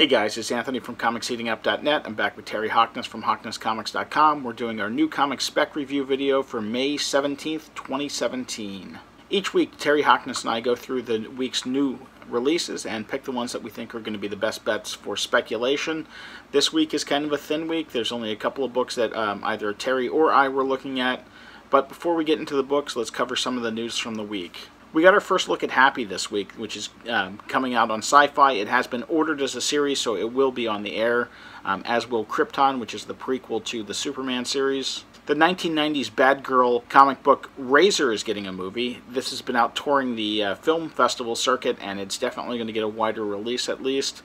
Hey guys, it's Anthony from ComicsHeatingUp.net. I'm back with Terry Hockness from HocknessComics.com. We're doing our new comic spec review video for May 17th, 2017. Each week, Terry Hockness and I go through the week's new releases and pick the ones that we think are going to be the best bets for speculation. This week is kind of a thin week. There's only a couple of books that either Terry or I were looking at. But before we get into the books, let's cover some of the news from the week. We got our first look at Happy this week, which is coming out on Sci-Fi. It has been ordered as a series, so it will be on the air, as will Krypton, which is the prequel to the Superman series. The 1990s Bad Girl comic book Razor is getting a movie. This has been out touring the film festival circuit, and it's definitely going to get a wider release at least.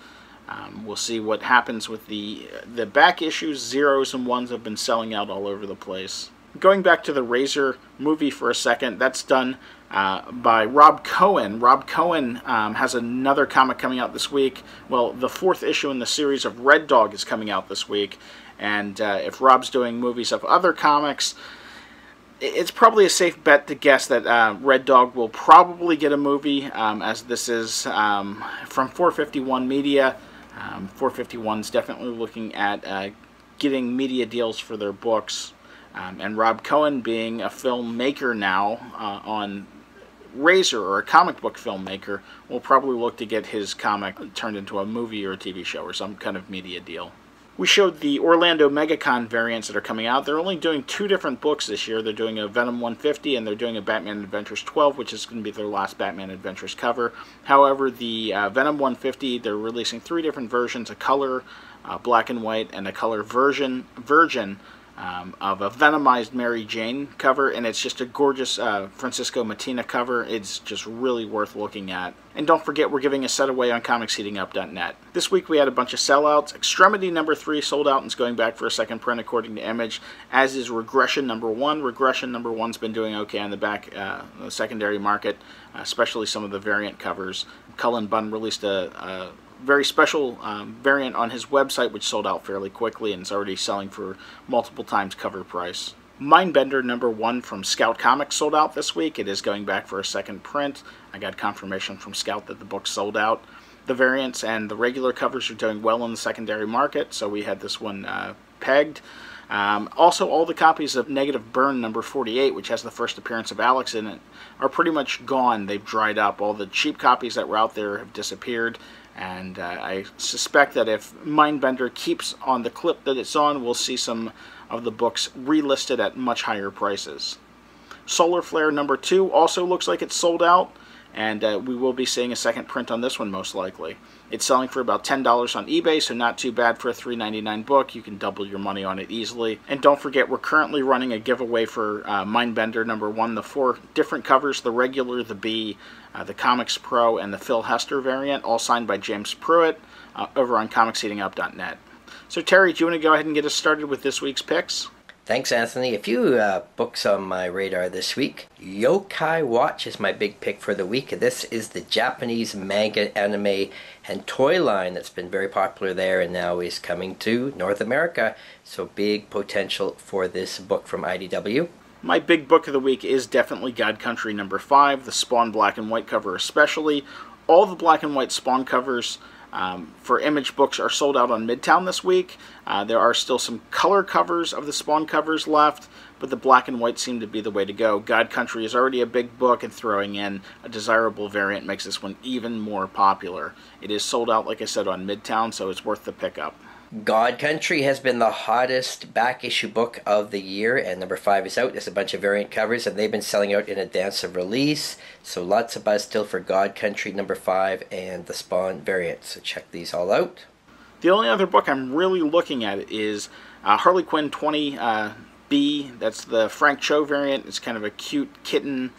We'll see what happens with the back issues. Zeros and ones have been selling out all over the place. Going back to the Razor movie for a second, that's done by Rob Cohen. Rob Cohen has another comic coming out this week. Well, the fourth issue in the series of Red Dog is coming out this week. And if Rob's doing movies of other comics, it's probably a safe bet to guess that Red Dog will probably get a movie, as this is from 451 Media. 451's definitely looking at getting media deals for their books. And Rob Cohen, being a filmmaker now on Razor, or a comic book filmmaker, will probably look to get his comic turned into a movie or a TV show or some kind of media deal. We showed the Orlando MegaCon variants that are coming out. They're only doing two different books this year. They're doing a Venom 150 and they're doing a Batman Adventures 12, which is going to be their last Batman Adventures cover. However, the Venom 150, they're releasing three different versions: a color, black and white, and a color version of a Venomized Mary Jane cover, and it's just a gorgeous Francisco Mattina cover. It's just really worth looking at. And don't forget, we're giving a set away on ComicsHeatingUp.net. This week we had a bunch of sellouts. Extremity number 3 sold out and is going back for a second print according to Image, as is Regression number 1. Regression number 1's been doing okay on the back the secondary market, especially some of the variant covers. Cullen Bunn released a very special variant on his website, which sold out fairly quickly and is already selling for multiple times cover price. Mindbender number 1 from Scout Comics sold out this week. It is going back for a second print. I got confirmation from Scout that the book sold out. The variants and the regular covers are doing well in the secondary market, so we had this one pegged. Also, all the copies of Negative Burn number 48, which has the first appearance of Alex in it, are pretty much gone. They've dried up. All the cheap copies that were out there have disappeared. And I suspect that if Mindbender keeps on the clip that it's on, we'll see some of the books relisted at much higher prices. Solar Flare number 2 also looks like it's sold out, and we will be seeing a second print on this one most likely. It's selling for about $10 on eBay, so not too bad for a $3.99 book. You can double your money on it easily. And don't forget, we're currently running a giveaway for Mindbender number 1, the 4 different covers: the regular, the B, the Comics Pro, and the Phil Hester variant, all signed by James Pruitt, over on ComicsHeatingUp.net. So Terry, do you want to go ahead and get us started with this week's picks? Thanks, Anthony. A few books on my radar this week. Yokai Watch is my big pick for the week. This is the Japanese manga, anime, and toy line that's been very popular there and now is coming to North America. So big potential for this book from IDW. My big book of the week is definitely God Country number 5, the Spawn black and white cover especially. All the black and white Spawn covers for Image books are sold out on Midtown this week. There are still some color covers of the Spawn covers left, but the black and white seem to be the way to go. God Country is already a big book, and throwing in a desirable variant makes this one even more popular. It is sold out, like I said, on Midtown, so it's worth the pickup. God Country has been the hottest back issue book of the year, and number 5 is out. There's a bunch of variant covers, and they've been selling out in advance of release. So lots of buzz still for God Country number 5 and the Spawn variant. So check these all out. The only other book I'm really looking at is Harley Quinn 20B. That's the Frank Cho variant. It's kind of a cute kitten,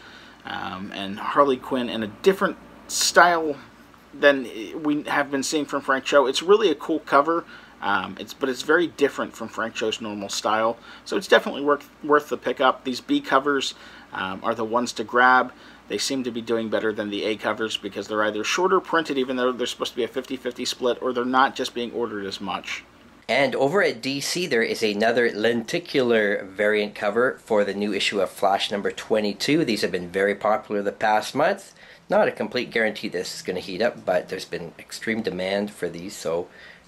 and Harley Quinn in a different style than we have been seeing from Frank Cho. It's really a cool cover. But it's very different from Frank Cho's normal style, so it's definitely worth the pickup. These B covers are the ones to grab. They seem to be doing better than the A covers because they're either shorter printed, even though they're supposed to be a 50-50 split, or they're not just being ordered as much. And over at DC, there is another lenticular variant cover for the new issue of Flash number 22. These have been very popular the past month. Not a complete guarantee this is going to heat up, but there's been extreme demand for these, so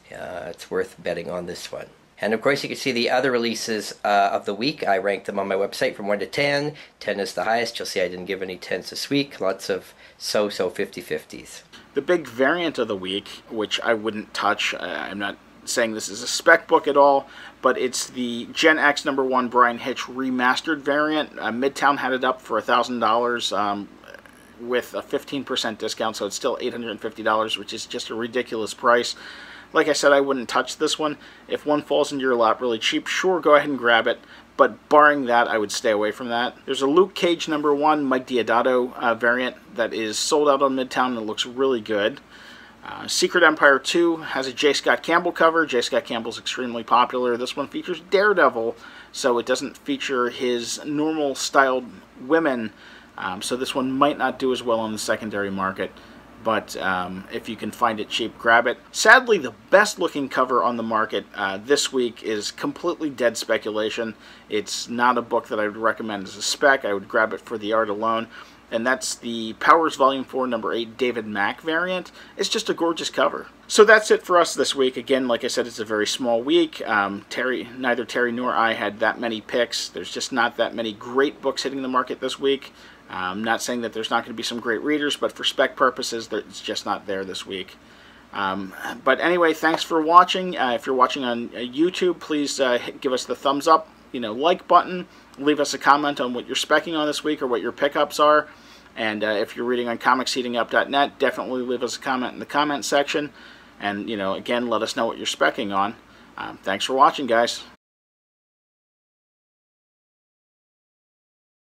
it's worth betting on this one. And of course you can see the other releases of the week. I ranked them on my website from 1 to 10. 10 is the highest. You'll see I didn't give any 10s this week. Lots of so-so 50-50s. The big variant of the week, which I wouldn't touch, I'm not saying this is a spec book at all, but it's the Gen X #1 Brian Hitch remastered variant. Midtown had it up for $1,000 with a 15% discount, so it's still $850, which is just a ridiculous price. Like I said, I wouldn't touch this one. If one falls into your lap really cheap, sure, go ahead and grab it. But barring that, I would stay away from that. There's a Luke Cage #1 Mike Deodato variant that is sold out on Midtown and it looks really good. Secret Empire 2 has a J. Scott Campbell cover. J. Scott Campbell's extremely popular. This one features Daredevil, so it doesn't feature his normal styled women. So this one might not do as well on the secondary market. But if you can find it cheap, grab it. Sadly, the best looking cover on the market this week is completely dead speculation. It's not a book that I would recommend as a spec. I would grab it for the art alone. And that's the Powers Volume 4 #8 David Mack variant. It's just a gorgeous cover. So that's it for us this week. Again, like I said, it's a very small week. Neither Terry nor I had that many picks. There's just not that many great books hitting the market this week. I'm not saying that there's not going to be some great readers, but for spec purposes, it's just not there this week. But anyway, thanks for watching. If you're watching on YouTube, please give us the thumbs up, like button. Leave us a comment on what you're specking on this week or what your pickups are. And if you're reading on comicsheatingup.net, definitely leave us a comment in the comment section. And, again, let us know what you're specking on. Thanks for watching, guys.